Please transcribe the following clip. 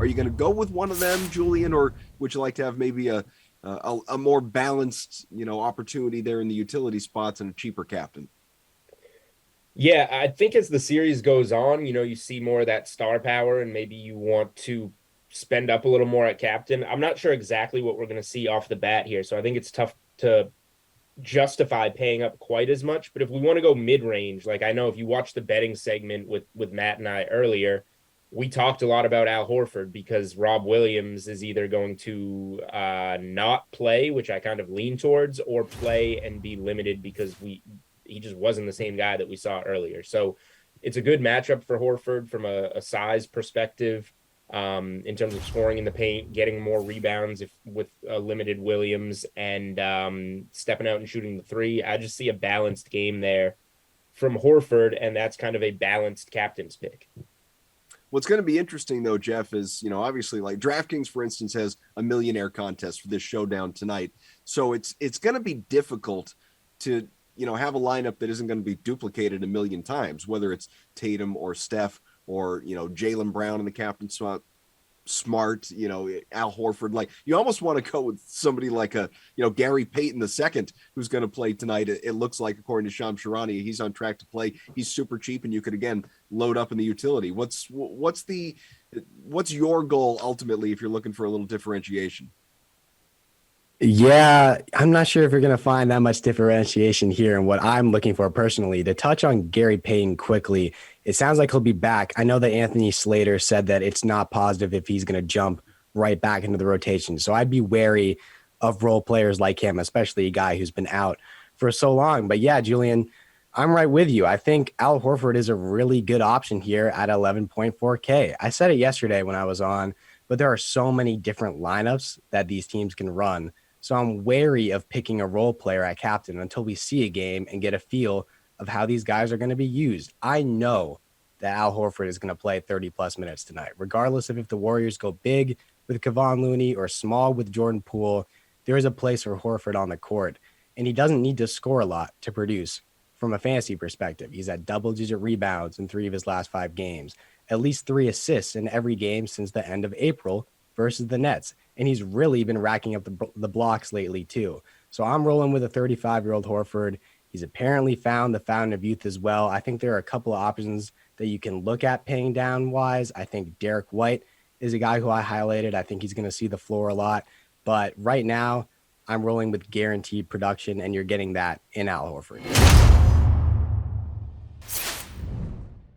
Are you going to go with one of them, Julian, or would you like to have maybe a more balanced, opportunity there in the utility spots and a cheaper captain? Yeah, I think as the series goes on, you see more of that star power and maybe you want to spend up a little more at captain. I'm not sure exactly what we're going to see off the bat here, so I think it's tough to justify paying up quite as much. But if we want to go mid-range, like I know if you watch the betting segment with Matt and I earlier, we talked a lot about Al Horford because Rob Williams is either going to not play, which I kind of lean towards, or play and be limited because he just wasn't the same guy that we saw earlier. So it's a good matchup for Horford from a size perspective, in terms of scoring in the paint, getting more rebounds if with a limited Williams, and stepping out and shooting the three. I just see a balanced game there from Horford, and that's kind of a balanced captain's pick. What's going to be interesting though, Jeff, is obviously like DraftKings, for instance, has a millionaire contest for this showdown tonight, so it's going to be difficult to have a lineup that isn't going to be duplicated a million times, whether it's Tatum or Steph or Jaylen Brown in the captain spot, Smart, Al Horford. Like you almost want to go with somebody like Gary Payton II, who's going to play tonight. It looks like, according to Shams Charania, he's on track to play. He's super cheap, and you could again load up in the utility. What's your goal ultimately if you're looking for a little differentiation? Yeah, I'm not sure if you're going to find that much differentiation here. And what I'm looking for personally, to touch on Gary Payton quickly, it sounds like he'll be back. I know that Anthony Slater said that it's not positive if he's going to jump right back into the rotation. So I'd be wary of role players like him, especially a guy who's been out for so long. But yeah, Julian, I'm right with you. I think Al Horford is a really good option here at 11.4K. I said it yesterday when I was on, but there are so many different lineups that these teams can run. So I'm wary of picking a role player at captain until we see a game and get a feel of how these guys are going to be used. I know that Al Horford is going to play 30 plus minutes tonight, regardless of if the Warriors go big with Kevon Looney or small with Jordan Poole. There is a place for Horford on the court, and he doesn't need to score a lot to produce. From a fantasy perspective, he's at double-digit rebounds in 3 of his last 5 games, at least 3 assists in every game since the end of April versus the Nets. And he's really been racking up the blocks lately too. So I'm rolling with a 35-year-old Horford. He's apparently found the fountain of youth as well. I think there are a couple of options that you can look at paying down wise. I think Derek White is a guy who I highlighted. I think he's going to see the floor a lot. But right now, I'm rolling with guaranteed production, and you're getting that in Al Horford.